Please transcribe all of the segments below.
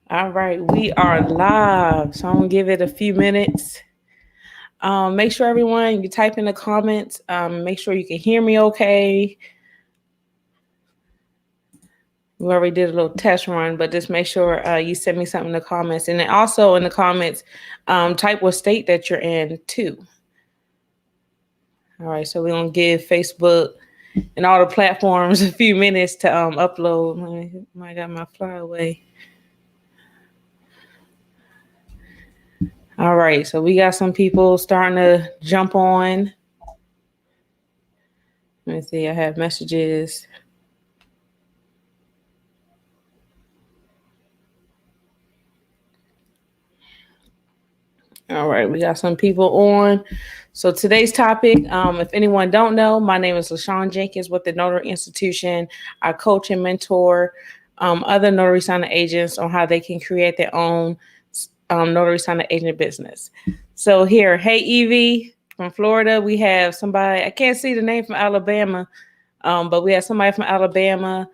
All right, we are live. So I'm gonna give it a few minutes. Make sure everyone you type in the comments. Make sure you can hear me okay. We already did a little test run, but just make sure you send me something in the comments. And then also in the comments, type what state that you're in too. All right, so we're gonna give Facebook and all the platforms a few minutes to upload. I got my flyaway. All right, so we got some people starting to jump on. Let me see, I have messages. All right, we got some people on. So today's topic, if anyone don't know, my name is LaShawn Jenkins with the Notary Institution. I coach and mentor other notary signing agents on how they can create their own notary signing agent business. So here, hey Evie from Florida, we have somebody, I can't see the name from Alabama, but we have somebody from Alabama.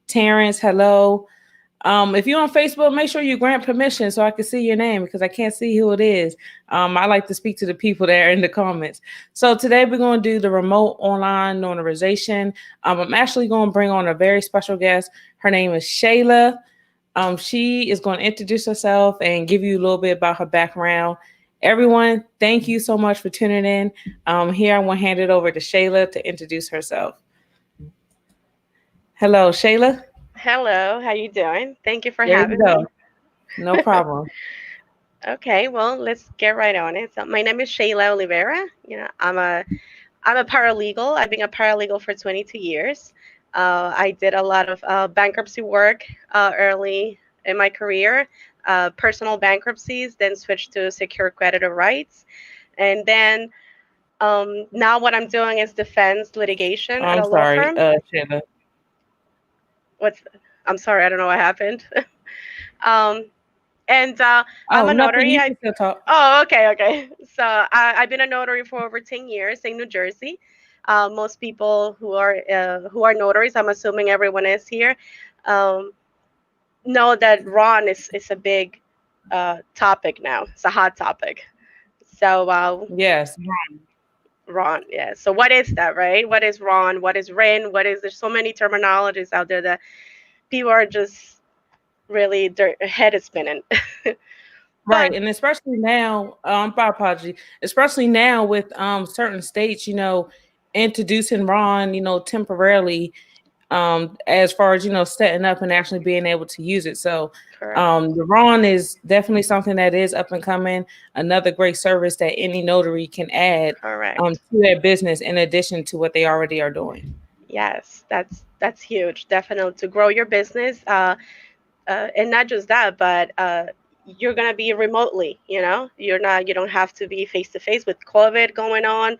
Terrence, hello. If you're on Facebook, make sure you grant permission so I can see your name because I can't see who it is. I like to speak to the people there in the comments. So today we're going to do the remote online notarization. I'm actually going to bring on a very special guest. Her name is Sheyla. She is going to introduce herself and give you a little bit about her background. Everyone, thank you so much for tuning in. Here I want to hand it over to Sheyla to introduce herself. Hello, Sheyla. Hello, how you doing? Thank you for There you having me. go. No problem. Okay, well, let's get right on it. So my name is Sheyla Oliveira. I'm a paralegal. I've been a paralegal for 22 years. I did a lot of bankruptcy work early in my career, personal bankruptcies, then switched to secure creditor rights, and then now what I'm doing is defense litigation Oh, at I'm a law sorry, firm. Shayla. What's I'm sorry, I don't know what happened. um, and I'm Oh, a nothing. notary. You can still talk. Oh, okay. So I've been a notary for over 10 years in New Jersey. Most people who are notaries, I'm assuming everyone is here, um, know that RON is a big topic now. It's a hot topic. So Yes. RON, yeah. So what is that, right? What is RON? What is RIN? There's so many terminologies out there that people are just really their head is spinning. Right, But and especially now, my apology, especially now with certain states, introducing Ron, temporarily, as far as setting up and actually being able to use it. So, correct, the Ron is definitely something that is up and coming. Another great service that any notary can add correct. to their business in addition to what they already are doing. Yes, that's huge. Definitely to grow your business, and not just that, but you're gonna be remotely. You don't have to be face to face with COVID going on.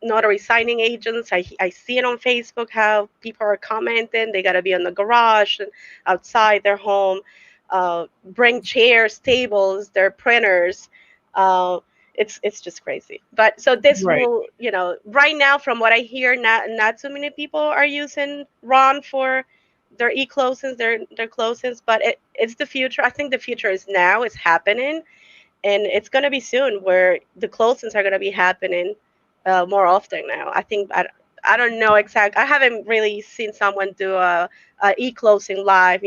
Notary signing agents, I see it on Facebook how people are commenting. They gotta be in the garage and outside their home. Bring chairs, tables, their printers. Uh, it's just crazy. But so this Right. will, right now from what I hear, not too many people are using Ron for their e-closings, their closings, but it's the future. I think the future is now. It's happening, and it's gonna be soon where the closings are gonna be happening more often now. I don't know exact. I haven't really seen someone do a e-closing live.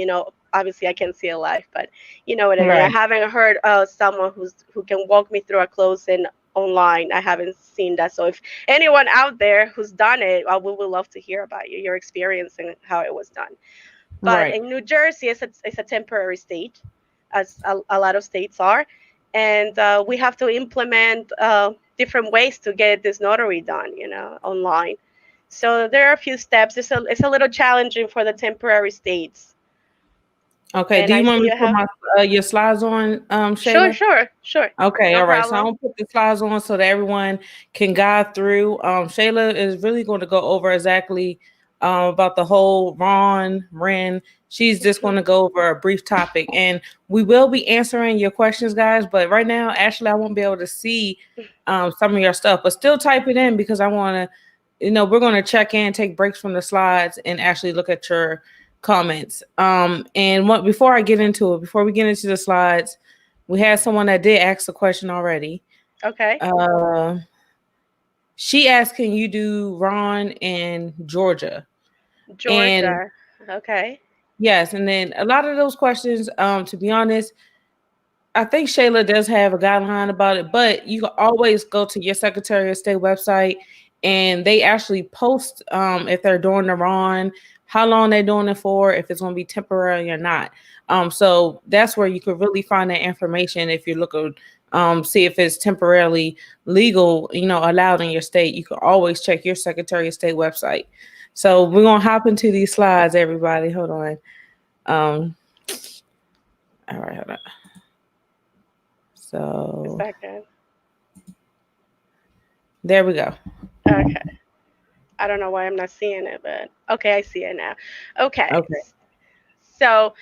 Obviously I can see it live, but you know what I mean. I Right. haven't heard someone who can walk me through a closing online. I haven't seen that. So if anyone out there who's done it, we would love to hear about your experience and how it was done. But Right. in New Jersey, it's a temporary state, as a lot of states are, and we have to implement different ways to get this notary done, online. So there are a few steps. It's a little challenging for the temporary states. Okay. And Do I you want see me to you put have. my your slides on, Sure, Shayla? sure, sure. Okay, No all right. So I'm problem. gonna put the slides on so that everyone can guide through. Shayla is really going to go over exactly about the whole Ron Ren. She's just going to go over a brief topic, and we will be answering your questions, guys. But right now, actually, I won't be able to see some of your stuff, but still type it in because I want to. We're going to check in, take breaks from the slides, and actually look at your comments. And what before I get into it, before we get into the slides, we had someone that did ask a question already. Okay. She asked, "Can you do RON in Georgia?" And Georgia. Okay. yes, and then a lot of those questions, to be honest, I think Sheyla does have a guideline about it, but you can always go to your Secretary of State website and they actually post if they're doing the RON, how long they're doing it for, if it's going to be temporary or not. So that's where you could really find that information if you're looking see if it's temporarily legal, allowed in your state. You can always check your Secretary of State website. So we're gonna hop into these slides, everybody. Hold on. All right, hold on. A So second. there we go. Okay. I don't know why I'm not seeing it, but okay, I see it now. Okay. Okay. So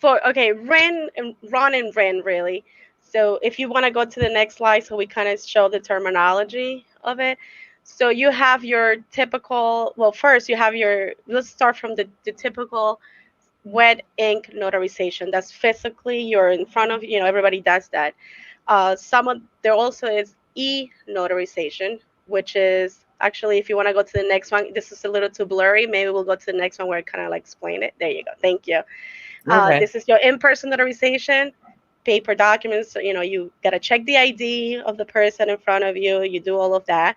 RIN and RON and RIN really. So if you want to go to the next slide, so we kind of show the terminology of it. So you have your typical. Well, first you have your. Let's start from the typical wet ink notarization. That's physically you're in front of. Everybody does that. There also is e-notarization, which is actually, if you want to go to the next one, this is a little too blurry. Maybe we'll go to the next one where I kind of like explain it. There you go. Thank you. Okay. This is your in-person notarization, paper documents. So, you got to check the ID of the person in front of you. You do all of that.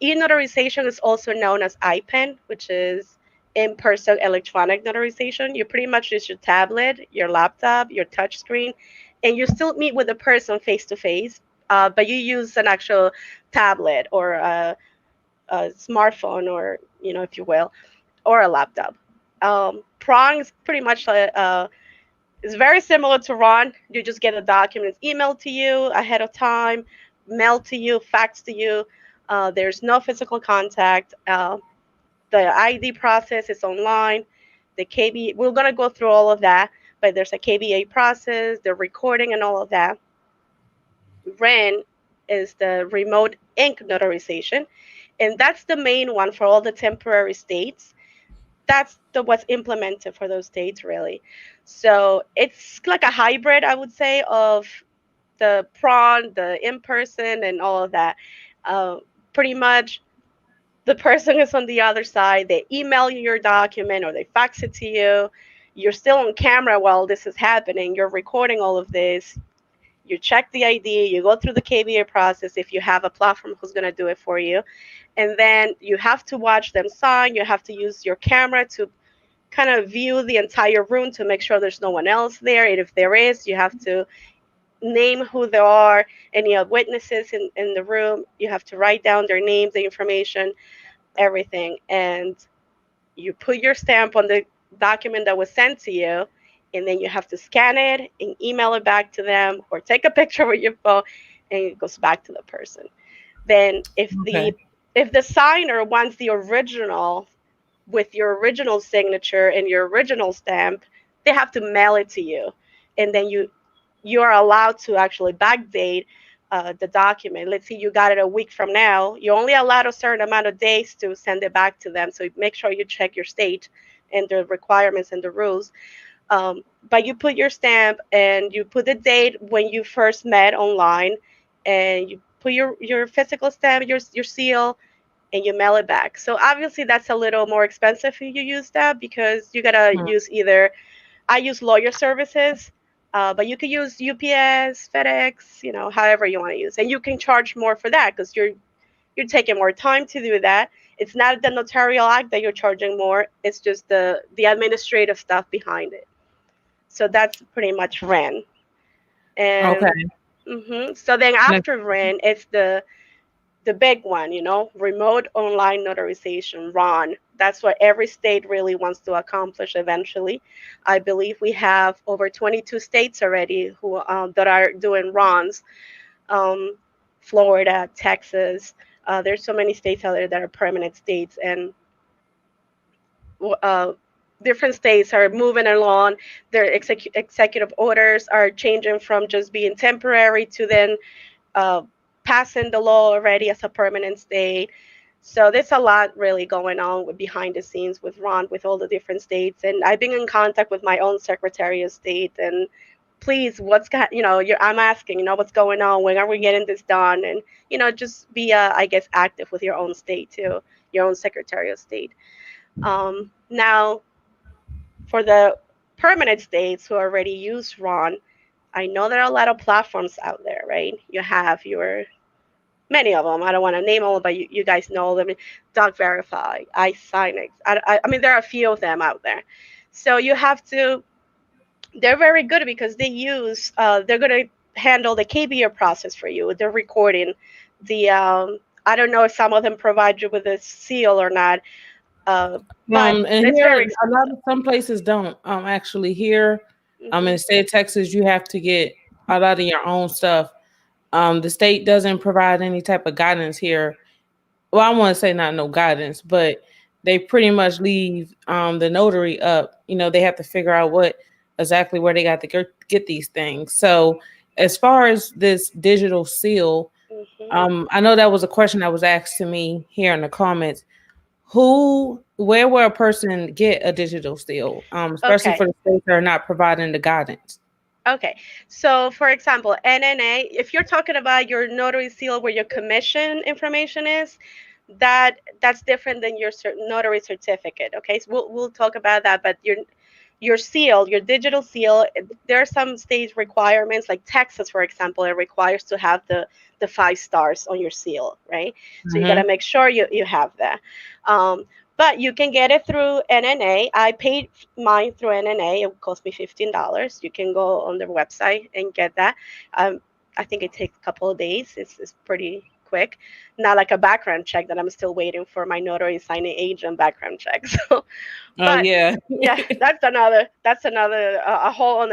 E-notarization is also known as IPEN, which is in-person electronic notarization. You pretty much use your tablet, your laptop, your touch screen, and you still meet with the person face-to-face, but you use an actual tablet or a smartphone or, if you will, or a laptop. Prong is pretty much it's very similar to RON. You just get the documents emailed to you ahead of time, mailed to you, faxed to you. There's no physical contact. The ID process is online. The KB, we're going to go through all of that, but there's a KBA process, the recording, and all of that. RIN is the remote ink notarization, and that's the main one for all the temporary states. That's what's implemented for those states, really. So it's like a hybrid, I would say, of the prawn, the in-person, and all of that. Pretty much the person is on the other side. They email you your document or they fax it to you. You're still on camera while this is happening. You're recording all of this. You check the ID. You go through the KBA process if you have a platform who's going to do it for you. And then you have to watch them sign. You have to use your camera to kind of view the entire room to make sure there's no one else there. And if there is, you have to name who there are, any witnesses in the room. You have to write down their names, the information, everything. And you put your stamp on the document that was sent to you, and then you have to scan it and email it back to them or take a picture with your phone, and it goes back to the person. Then Okay. if the signer wants the original with your original signature and your original stamp, they have to mail it to you, and then you are allowed to actually backdate the document. Let's say you got it a week from now. You're only allowed a certain amount of days to send it back to them. So make sure you check your state and the requirements and the rules. But you put your stamp and you put the date when you first met online, and you put your physical stamp, your seal, and you mail it back. So obviously that's a little more expensive if you use that, because you gotta use either, I use lawyer services, but you could use UPS, FedEx, however you want to use, and you can charge more for that because you're taking more time to do that. It's not the notarial act that you're charging more. It's just the administrative stuff behind it. So that's pretty much RIN. And Okay. so then Next. after RIN, it's the big one, remote online notarization, RON. That's what every state really wants to accomplish eventually. I believe we have over 22 states already who that are doing RONs. Um, Florida, Texas. There's so many states out there that are permanent states, and uh, different states are moving along. Their executive orders are changing from just being temporary to then uh, passing the law already as a permanent state. So there's a lot really going on with behind the scenes with Ron, with all the different states. And I've been in contact with my own Secretary of State. And please, I'm asking, what's going on? When are we getting this done? And, just be, I guess, active with your own state too, your own Secretary of State. Now, for the permanent states who already use Ron, I know there are a lot of platforms out there, right? You have many of them. I don't want to name all, but you guys know them. Doc Verify, iSign. I mean, there are a few of them out there. So you have to. They're very good because they're going to handle the KBR process for you. They're recording the. I don't know if some of them provide you with a seal or not, but And it's here very a lot of some places don't. Actually here, in the state of Texas, you have to get a lot of your own stuff. The state doesn't provide any type of guidance here. Well, I want to say not no guidance, but they pretty much leave the notary up. They have to figure out what exactly where they got to get these things. So as far as this digital seal, I know that was a question that was asked to me here in the comments. Where will a person get a digital seal? Especially Okay. for the states that are not providing the guidance. Okay, so for example, NNA, if you're talking about your notary seal where your commission information is, that's different than your notary certificate. Okay, so we'll talk about that. But your seal, your digital seal, there are some state requirements, like Texas, for example, it requires to have the 5 stars on your seal, right? So you got to make sure you have that. But you can get it through NNA. I paid mine through NNA. It cost me $15. You can go on their website and get that. I think it takes a couple of days. It's pretty quick. Not like a background check that I'm still waiting for my notary signing agent background check. So, Oh but yeah. yeah, that's another a whole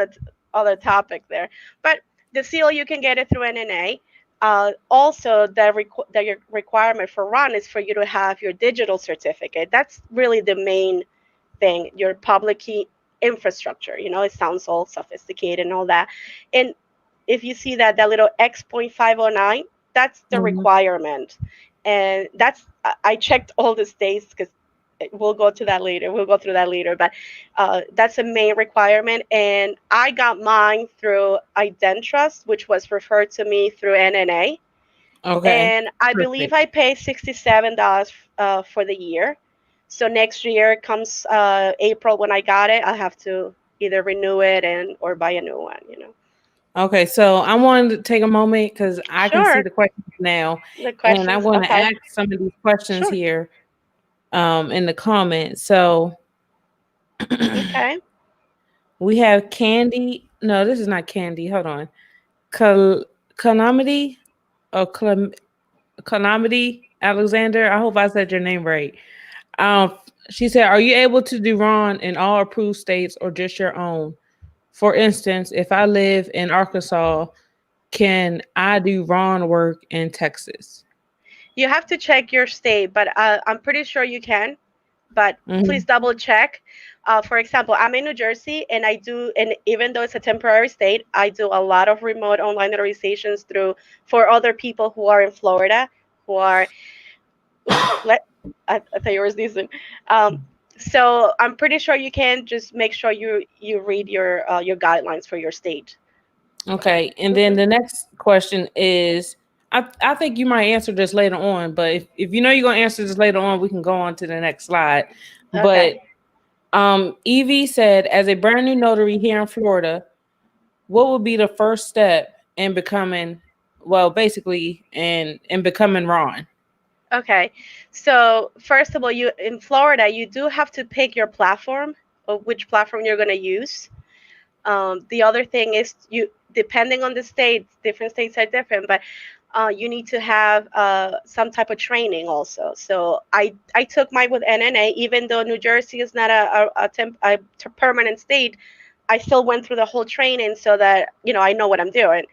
other topic there. But the seal, you can get it through NNA. Also, the requirement for RON is for you to have your digital certificate. That's really the main thing. Your public key infrastructure. It sounds all sophisticated and all that. And if you see that little X.509, that's the requirement. And I checked all the states because we'll go to that later. We'll go through that later. But that's a main requirement. And I got mine through IdenTrust, which was referred to me through NNA. Okay. And I believe I paid $67 for the year. So next year comes April when I got it, I'll have to either renew it or buy a new one. Okay, so I wanted to take a moment because I can see Sure. the questions now, The and I questions. want to Okay. ask some of these questions Sure. here in the comments. So Okay. we have Candy. No, this is not Candy. Hold on. Calamity or Calamity Alexander. I hope I said your name right. She said, "Are you able to do RON in all approved states or just your own? For instance, if I live in Arkansas, can I do RON work in Texas?" You have to check your state, but I'm pretty sure you can. But please double check. For example, I'm in New Jersey, and and even though it's a temporary state, I do a lot of remote online notarizations for other people who are in Florida, who are. I thought you were decent. So I'm pretty sure you can. Just make sure you read your guidelines for your state. Okay, and then the next question is, I think you might answer this later on, but if you know you're gonna answer this later on, we can go on to the next slide. But Okay. Evie said, as a brand new notary here in Florida, what would be the first step in becoming, well, basically in becoming Ron? Okay. So first of all, you in Florida, you do have to pick your platform, or which platform you're going to use. The other thing is depending on the state, different states are different, but you need to have some type of training also. So I took mine with NNA, even though New Jersey is not a permanent state. I still went through the whole training so that I know what I'm doing.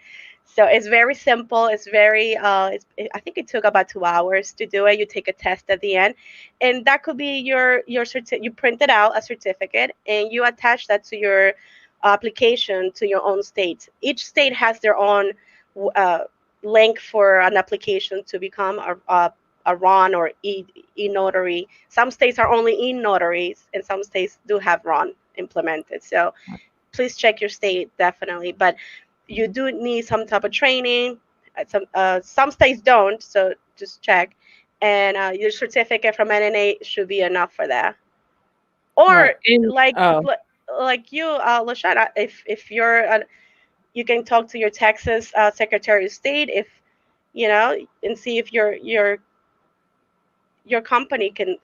So it's very simple. It's very. I think it took about 2 hours to do it. You take a test at the end, and that could be your you print it out a certificate and you attach that to your application to your own state. Each state has their own link for an application to become a RON or e-notary. Some states are only e-notaries, and some states do have RON implemented. So please check your state, definitely. But you do need some type of training. Some states don't, so just check. And your certificate from NNA should be enough for that. Right. Or And like oh, like you, Lashana, if you're you can talk to your Texas Secretary of State, if you know, and see if your company can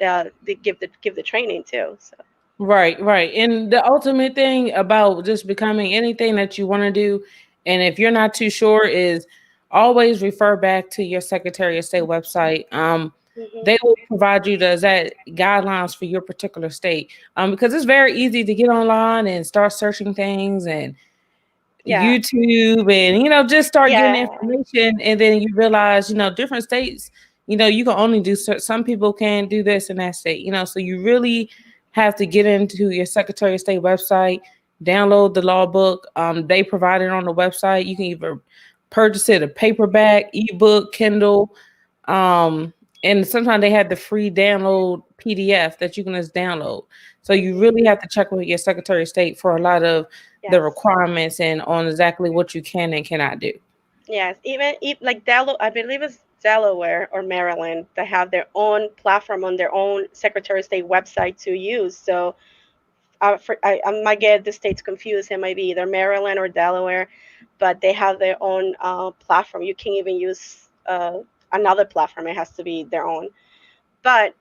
give the training too. So right, right. And the ultimate thing about just becoming anything that you want to do, and if you're not too sure, is always refer back to your Secretary of State website. hmm They will provide you the exact guidelines for your particular state. Because it's very easy to get online and start searching things and yeah, YouTube and just start getting yeah, information, and then you realize different states, you can only do some people can't do this in that state, so you really have to get into your Secretary of State website, download the law book. They provide it on the website. You can either purchase it a paperback, ebook, Kindle, um and sometimes they have the free download PDF that you can just download. So you hmm really have to check with your Secretary of State for a lot of the yes. requirements and on exactly what you can and cannot do. Yes, even if like Delaware, I believe it's Delaware or Maryland, they have their own platform on their own Secretary of State website to use. So I might get the states confused. It might be either Maryland or Delaware, but they have their own platform. You can't even use another platform. It has to be their own. But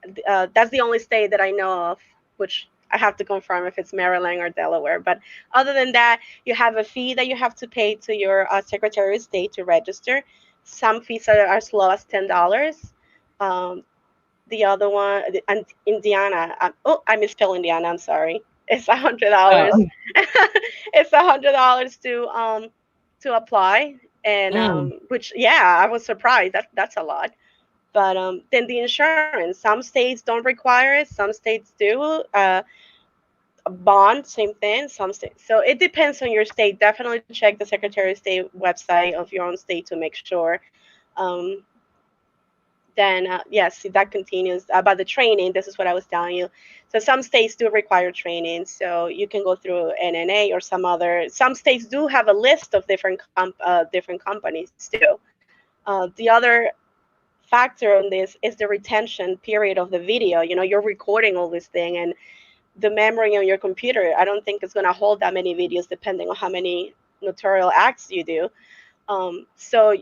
that's the only state that I know of, which I have to confirm if it's Maryland or Delaware. But other than that, you have a fee that you have to pay to your Secretary of State to register. Some fees are as low as $10. Um, the other one, and Indiana. Oh, I misspelled Indiana. I'm sorry. It's $100. Oh, It's $100 to apply, and mm, which yeah, I was surprised. That's a lot. But then the insurance, some states don't require it, some states do. A bond, same thing. Some states. So it depends on your state. Definitely check the Secretary of State website of your own state to make sure. Um, then yes, that continues about the training. This is what I was telling you. So some states do require training, so you can go through NNA or some other. Some states do have a list of different companies too. The other factor on this is the retention period of the video. You're recording all this thing, and the memory on your computer, I don't think it's going to hold that many videos depending on how many notarial acts you do. So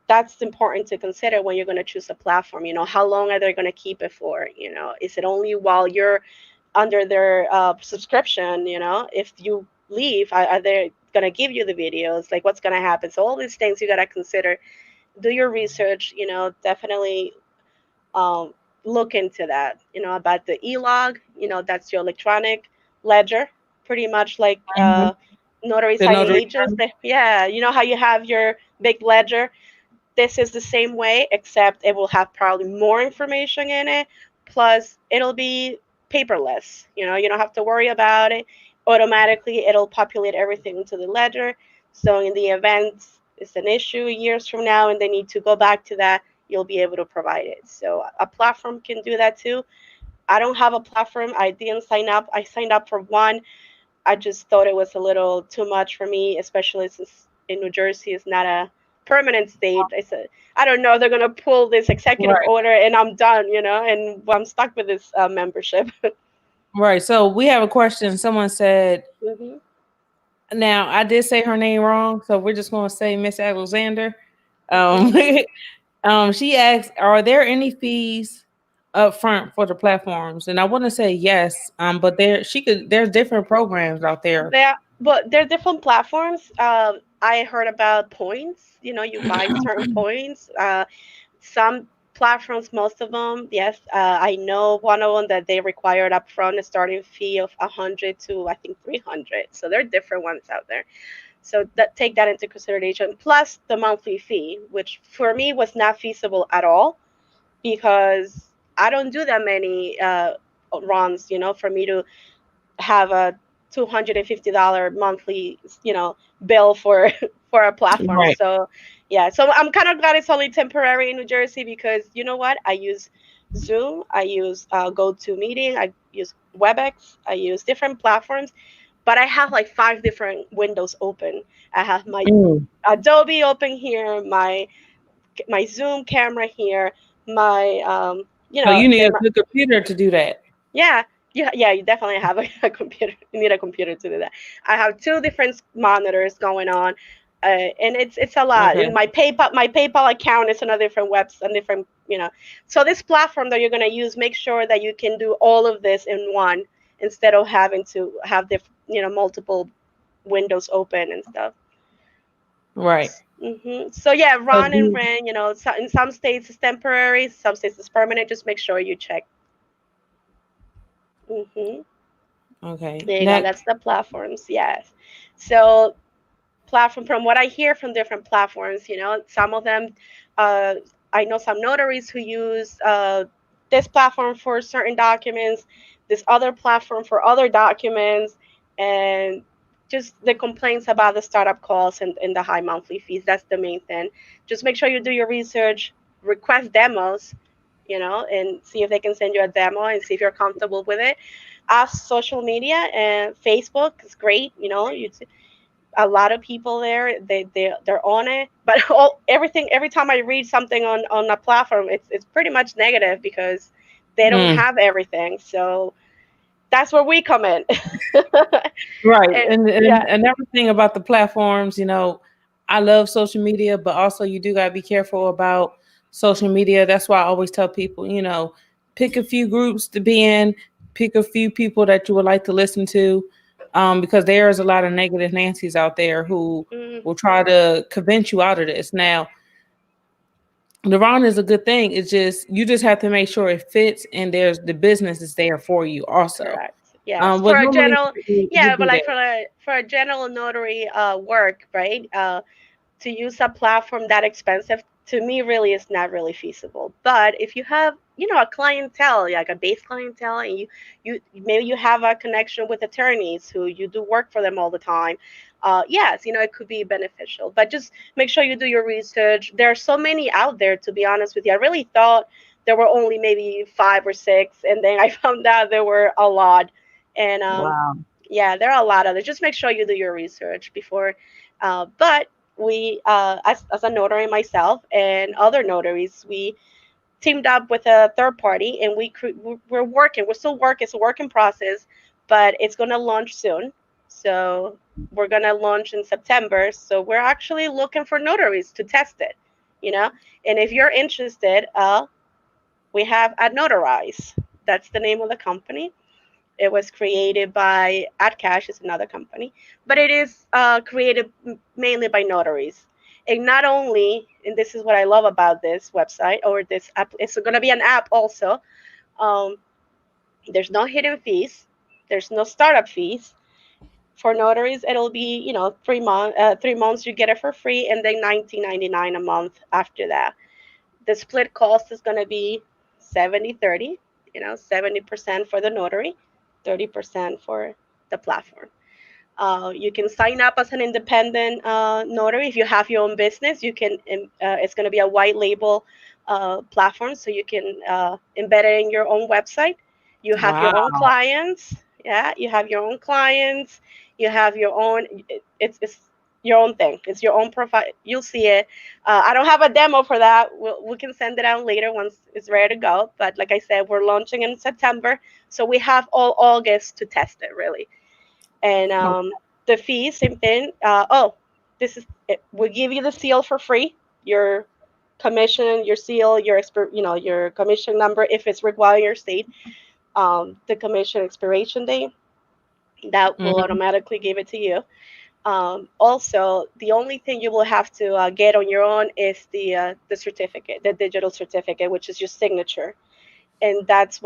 that's important to consider when you're going to choose a platform. How long are they going to keep it for? Is it only while you're under their subscription? If you leave, are they going to give you the videos? Like, what's going to happen? So all these things you got to consider. Do your research. Definitely um, look into that. About the e-log. That's your electronic ledger, pretty much like mhm. notary The signing notary. agents. Yeah, how you have your big ledger. This is the same way, except it will have probably more information in it. Plus, it'll be paperless. You don't have to worry about it. Automatically, it'll populate everything into the ledger. So, in the event it's an issue years from now and they need to go back to that, you'll be able to provide it. So, a platform can do that too. I don't have a platform. I didn't sign up. I signed up for one. I just thought it was a little too much for me, especially since in New Jersey it's not a permanent state. I said, I don't know, they're gonna pull this executive Right, order and I'm done, and I'm stuck with this membership. right. So we have a question. Someone said, hmm now I did say her name wrong, so we're just going to say Miss Alexander. Um, she asked, "Are there any fees up front for the platforms?" And I want to say yes. But there's different programs out there. There are different platforms. I heard about points. You buy certain points. Some platforms, most of them, yes. I know one of them that they required upfront a starting fee of 100 to I think 300. So there are different ones out there. So take that into consideration. Plus the monthly fee, which for me was not feasible at all because I don't do that many runs. For me to have a $250 monthly, bill for for a platform. Right. So yeah, so I'm kind of glad it's only temporary in New Jersey, because you know what? I use Zoom, I use GoToMeeting, I use WebEx, I use different platforms, but I have like 5 different windows open. I have my Mm. Adobe open here, my Zoom camera here, my So you need then a good computer to do that. yeah, yeah, you definitely have a computer. You need a computer to do that. I have 2 different monitors going on, and it's a lot. Okay. And my PayPal account is on a different a different. So this platform that you're gonna use, make sure that you can do all of this in one, instead of having to have multiple windows open and stuff. Right. So yeah, So RON and do RIN. In some states it's temporary, some states it's permanent. Just make sure you check. hmm okay. There you go. That's Next. the platforms. Yes. So platform, from what I hear from different platforms, some of them, uh, I know some notaries who use this platform for certain documents, this other platform for other documents, and just the complaints about the startup costs and the high monthly fees. That's the main thing. Just make sure you do your research, request demos, and see if they can send you a demo and see if you're comfortable with it. Ask social media, and Facebook is great. A lot of people there, they're on it, but every time I read something on a platform, it's pretty much negative, because they don't Mm. have everything. So that's where we come in. Right. And And yeah. another thing about the platforms, I love social media, but also you do gotta be careful about social media. That's why I always tell people, pick a few groups to be in, pick a few people that you would like to listen to. Because there's a lot of negative Nancy's out there who mm, will try to convince you out of this. Now, the RON is a good thing. It's just you just have to make sure it fits and there's the business is there for you also. Correct. Yes. What For a normally general, you yeah, but do like that. for a general notary work, right? To use a platform that expensive, to me really is not really feasible. But if you have a clientele, like a base clientele, and you maybe you have a connection with attorneys who you do work for them all the time, yes, it could be beneficial. But just make sure you do your research. There are so many out there, to be honest with you. I really thought there were only maybe 5 or 6, and then I found out there were a lot. And Wow. yeah, there are a lot of them. Just make sure you do your research before. But we, as a notary myself and other notaries, we teamed up with a third party, and we're working. We're still working. It's a work in process, but it's gonna launch soon. So we're gonna launch in September. So we're actually looking for notaries to test it. You know, and if you're interested, we have at Notarize. That's the name of the company. It was created by AdCash, is another company, but it is created mainly by notaries. And not only, and this is what I love about this website or this app, it's going to be an app also. Um, there's no hidden fees, there's no startup fees. For notaries, it'll be 3 months you get it for free, and then 19.99 a month after that. The split cost is going to be 70/30. 70% for the notary, 30% for the platform. You can sign up as an independent notary. If you have your own business, you can. It's going to be a white label platform, so you can embed it in your own website. You have your own Wow. clients. Yeah, you have your own clients. You have your own. It's your own thing. It's your own profile. You'll see it. I don't have a demo for that. We can send it out later once it's ready to go. But like I said, we're launching in September, so we have all August to test it really. And the fee, same thing. This is it. We give you the seal for free. Your commission, your seal, your commission number, if it's required in your state. The commission expiration date, that will Mhm. automatically give it to you. Also, the only thing you will have to get on your own is the certificate, the digital certificate, which is your signature, and that's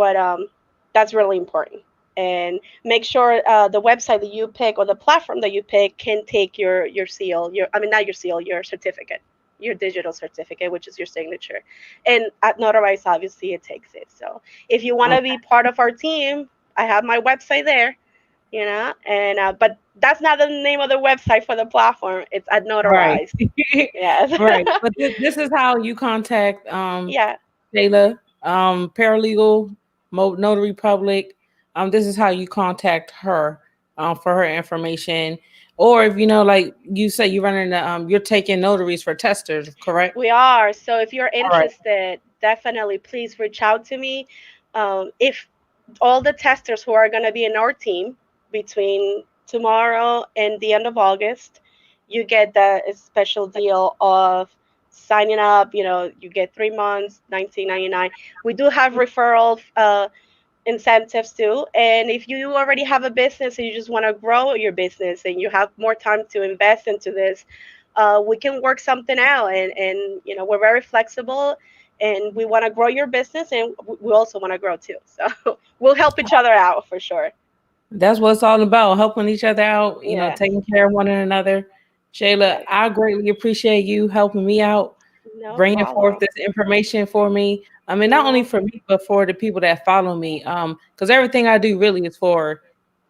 really important. And make sure the website that you pick or the platform that you pick can take your seal, your I mean not your seal, your certificate, your digital certificate, which is your signature. And at Notarize, obviously, it takes it. So if you want to Okay. be part of our team, I have my website there. you know. And but that's not the name of the website for the platform. It's at Right. Notarized. Yes. Right. But this is how you contact Yeah. Sheyla, paralegal, notary public. This is how you contact her for her information. Or if you know, like you say, you're running you're taking notaries for testers, correct? We are. So if you're All right. interested, definitely please reach out to me. If all the testers who are going to be in our team between tomorrow and the end of August, you get the special deal of signing up. You know, you get 3 months, 19.99. We do have referral incentives too. And if you already have a business and you just want to grow your business and you have more time to invest into this, we can work something out. And you know, we're very flexible, and we want to grow your business, and we also want to grow too. So we'll help each other out for sure. That's what it's all about, helping each other out, you know, Yes. taking care of one another. Sheyla, Yes. I greatly appreciate you helping me out, No bringing forth problem. this information for me. I mean, not only No. for me, but for the people that follow me. Because everything I do really is for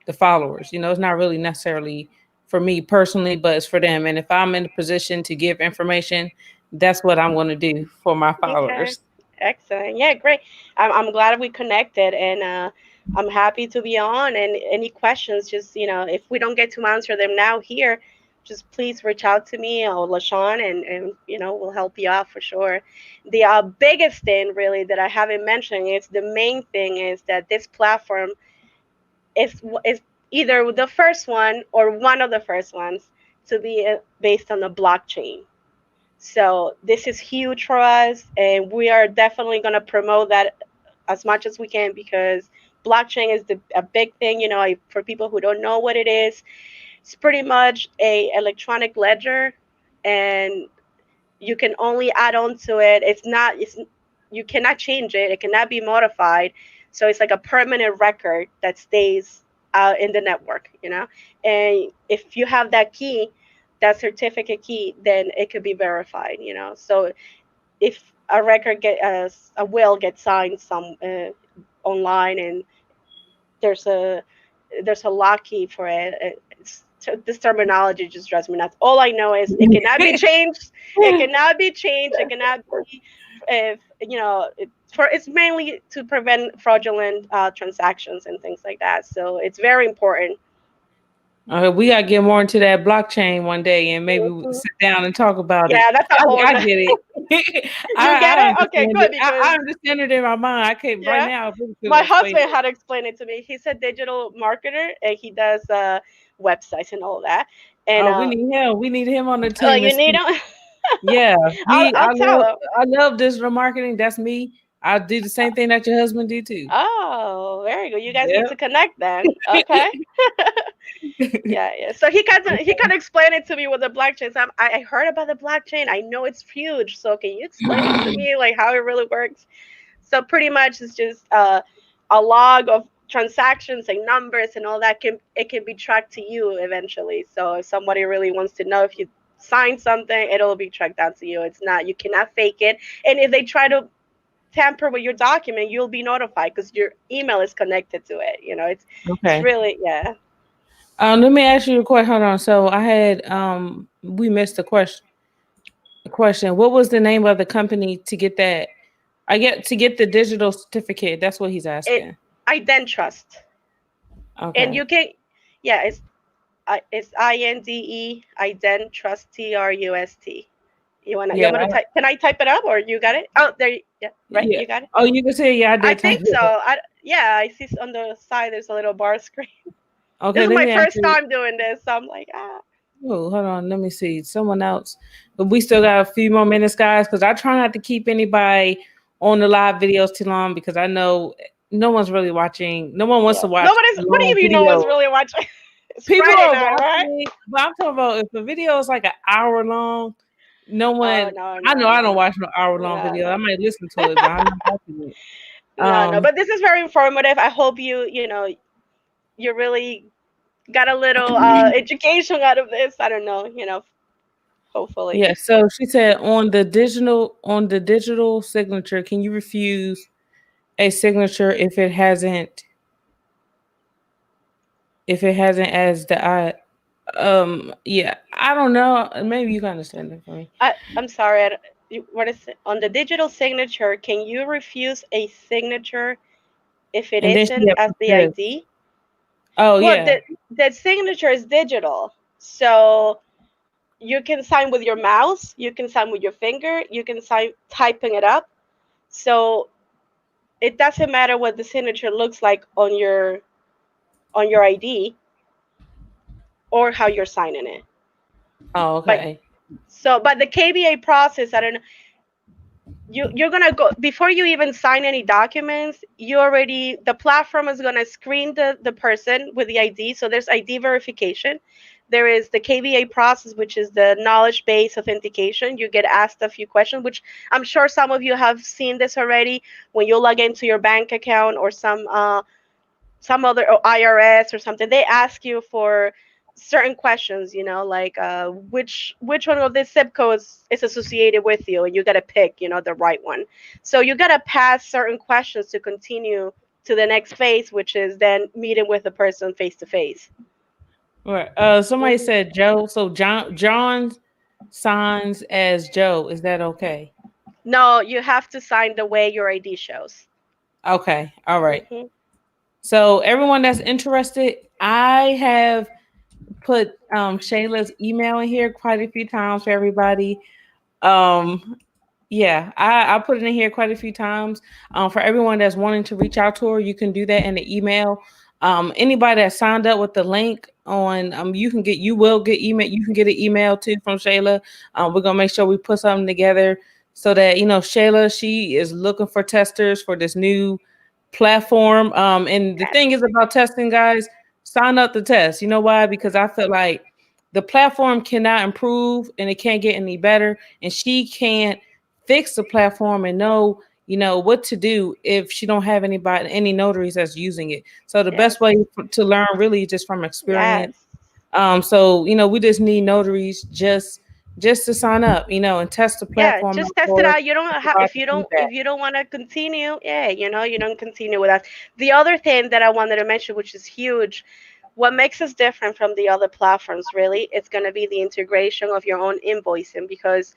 the followers. You know, it's not really necessarily for me personally, but it's for them. And if I'm in a position to give information, that's what I'm going to do for my Okay. followers. Excellent. Yeah, great. I'm glad we connected, and I'm happy to be on. And any questions, just, you know, if we don't get to answer them now here, just please reach out to me or LaShawn, and you know, we'll help you out for sure. The biggest thing really that I haven't mentioned is the main thing is that this platform is either the first one or one of the first ones to be based on the blockchain. So this is huge for us, and we are definitely going to promote that as much as we can, because blockchain is a big thing. You know, for people who don't know what it is, it's pretty much a electronic ledger, and you can only add on to it. You cannot change it. It cannot be modified. So it's like a permanent record that stays in the network, you know. And if you have that key, that certificate key, then it could be verified, you know. So if a will gets signed some online, and there's a lock key for it. This terminology just drives me nuts. All I know is it cannot be changed. It cannot be changed. It cannot be, if you know, it's mainly to prevent fraudulent transactions and things like that. So it's very important. We gotta get more into that blockchain one day, and maybe we Mhm. sit down and talk about it. Yeah, that's a whole. I get it. You get I it? Okay, understand it. good, because I understand it in my mind. I can't right yeah, now. I really couldn't my explain husband it. had to explain it to me. He's a digital marketer, and he does websites and all that. And Oh, we need him. We need him on the oh, team to you need speak. him? Yeah, I'll I'll tell him. I love digital marketing. That's me. I do the same thing that your husband did too. Oh, very good. You guys need Yep. to connect then. Okay. Yeah, yeah. So he kind of explained it to me with the blockchain. So I heard about the blockchain. I know it's huge. So can you explain it to me, like how it really works? So pretty much it's just a log of transactions and numbers and all that. Can be tracked to you eventually. So if somebody really wants to know if you signed something, it'll be tracked down to you. It's not, you cannot fake it. And if they try to tamper with your document, you'll be notified because your email is connected to it. You know, it's Okay. really, yeah. Let me ask you a question. Hold on. So I had we missed a question. A question. What was the name of the company to get that? I get to get the digital certificate. That's what he's It asking. Identrust, and Okay. you can, yeah, it's INDE Identrust TRUST. You Yeah. want me to type? Can I type it up, or you got it? Oh, there. Yeah, right. Yeah. You got it. Oh, you can say yeah. I I did type think so. it. Yeah, I see on the side there's a little bar screen. This Okay. is Let my me ask first you. time doing this, so I'm like, ah. Oh, hold on. Let me see. Someone else. But we still got a few more minutes, guys, because I try not to keep anybody on the live videos too long because I know no one's really watching. No one wants Yeah. to watch Nobody's. What do long you mean? No one's videos. really watching? It's People Friday are night, right? watching, but I'm talking about if the video is like an hour long, no Oh one. no, I no, know I don't no, watch no hour long no, video. I no. might listen to it, but I'm not watching it. No, no, Um, but this is very informative. I hope you know, you really got a little education out of this. I don't know, you know, hopefully. yeah. So she said on the digital signature, can you refuse a signature if it hasn't if it hasn't as the I yeah, I don't know. Maybe you can understand it for me. I'm sorry. What is it? On the digital signature? Can you refuse a signature if it And then she isn't had as put the this. ID? Oh Well, yeah. the signature is digital, so you can sign with your mouse, you can sign with your finger, you can sign typing it up. So it doesn't matter what the signature looks like on your ID or how you're signing it. Oh, But okay. but the KBA process, I don't know. You're gonna go before you even sign any documents. You already the platform is gonna screen the person with the ID. So there's ID verification. There is the KBA process, which is the knowledge base authentication. You get asked a few questions, which I'm sure some of you have seen this already when you log into your bank account or some other or IRS or something. They ask you for certain questions, like which one of these zip codes is associated with you, and you gotta pick, the right one. So you gotta pass certain questions to continue to the next phase, which is then meeting with the person face to face. Right. Somebody said Joe. So John signs as Joe. Is that okay? No, you have to sign the way your ID shows. Okay. All right. Hmm. So everyone that's interested, I have put Shayla's email in here quite a few times for everybody. Um, yeah, I put it in here quite a few times. For everyone that's wanting to reach out to her, you can do that in the email. Anybody that signed up with the link on, you will get email. You can get an email too from Shayla. We're gonna make sure we put something together so that Shayla, she is looking for testers for this new platform. And the Yes. thing is about testing, guys, sign up to test. You know why? Because I feel like the platform cannot improve and it can't get any better, and she can't fix the platform and know what to do if she don't have any notaries that's using it. So the Yes. best way to learn really is just from experience. Yes. So we just need notaries just to sign up, and test the Yeah, platform out just test it for us, out. You don't have provide if the you don't feedback. want to continue, yeah, you don't continue with us. The other thing that I wanted to mention, which is huge, what makes us different from the other platforms really, it's going to be the integration of your own invoicing, because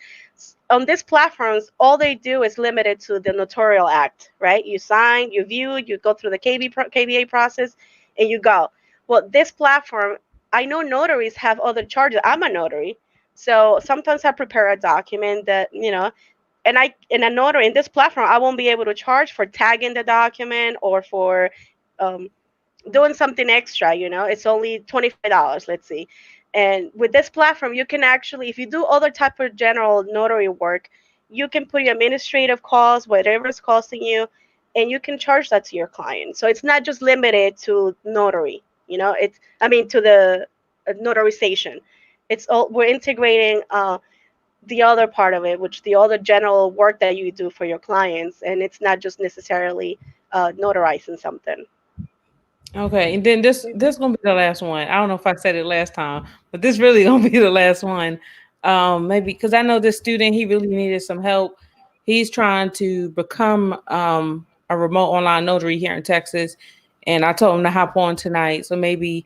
on these platforms all they do is limited to the notarial act, right? You sign, you view, you go through the KBA process, and you go. Well, this platform, I know notaries have other charges. I'm a notary, so sometimes I prepare a document that, and in a notary in this platform, I won't be able to charge for tagging the document or for um, doing something extra. It's only $25, let's see. And with this platform, you can actually, if you do other type of general notary work, you can put your administrative costs, whatever it's costing you, and you can charge that to your client. So it's not just limited to notary. To the notarization. It's all we're integrating the other part of it, which the other general work that you do for your clients, and it's not just necessarily notarizing something. Okay, and then this gonna be the last one. I don't know if I said it last time, but this really gonna be the last one. Maybe because I know this student, he really needed some help. He's trying to become a remote online notary here in Texas, and I told him to hop on tonight. So maybe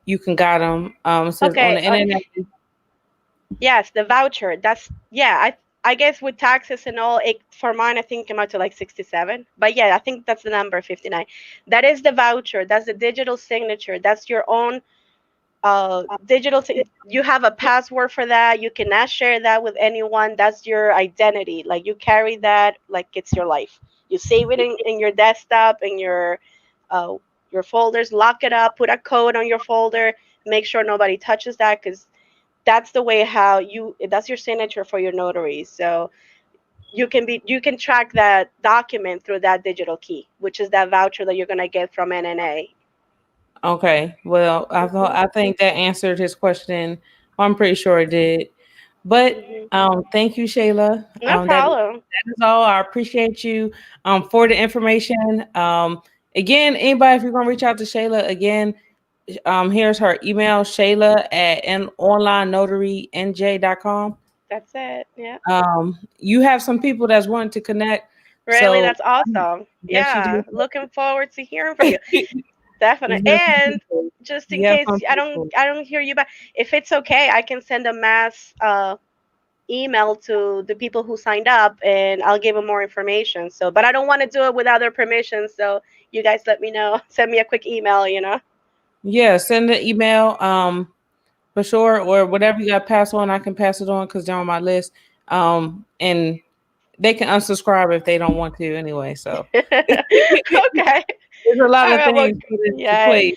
you can guide him. It says on Okay. the internet. Yes, the voucher. That's yeah. I guess with taxes and all, for mine I think came out to like 67. But yeah, I think that's the number 59. That is the voucher. That's the digital signature. That's your own you have a password for that. You cannot share that with anyone. That's your identity. Like you carry that like it's your life. You save it in your desktop, in uh, your folders. Lock it up. Put a code on your folder. Make sure nobody touches that, because that's the way how that's your signature for your notary. So you can track that document through that digital key, which is that voucher that you're gonna get from NNA. Okay, well, Hmm. I think that answered his question. I'm pretty sure it did. But Hmm. thank you, Shayla. No problem. That is all. I appreciate you for the information. Again, anybody, if you're gonna reach out to Shayla again, here's her email, Shayla at onlineNotaryNJ.com. That's it. Yeah. You have some people that's wanting to connect, Really, so that's awesome. yes, you Yeah, do. looking forward to hearing from you. Definitely. You have some And people. just in You have case some people. I don't hear you back, if it's okay, I can send a mass email to the people who signed up, and I'll give them more information. So, but I don't want to do it without their permission. So you guys let me know. Send me a quick email, you know. Yeah, send an email. For sure, or whatever you got pass on, I can pass it on because they're on my list. And they can unsubscribe if they don't want to anyway. So Okay. there's a lot All of right. Well, things to yeah. play.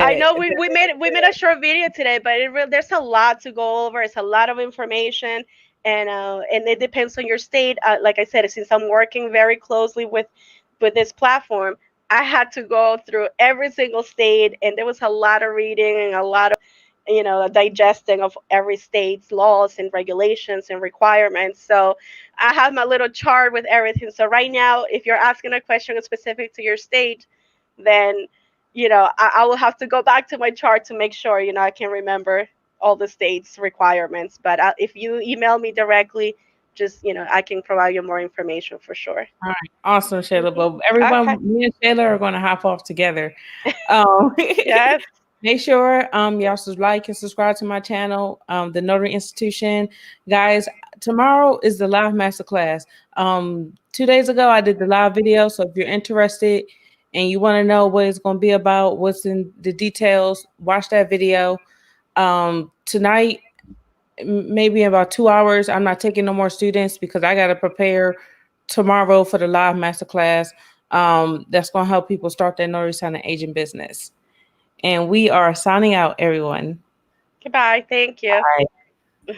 I That know we made a short video today, but there's a lot to go over. It's a lot of information, and it depends on your state. Like I said, since I'm working very closely with this platform, I had to go through every single state, and there was a lot of reading and a lot of digesting of every state's laws and regulations and requirements. So I have my little chart with everything. So right now, if you're asking a question specific to your state, then I will have to go back to my chart to make sure I can remember all the state's requirements. But if you email me directly, just I can provide you more information for sure. All right, awesome, Shayla. Hmm. But everyone, Okay. me and Shayla are going to hop off together. Um, Yes. make sure y'all like and subscribe to my channel, the Notary Institution. Guys, tomorrow is the live masterclass. 2 days ago I did the live video, so if you're interested and you want to know what it's going to be about, what's in the details, watch that video. Tonight, maybe in about 2 hours, I'm not taking no more students because I got to prepare tomorrow for the live masterclass. That's going to help people start their notary signing agent business. And we are signing out, everyone. Goodbye. Thank you. Bye.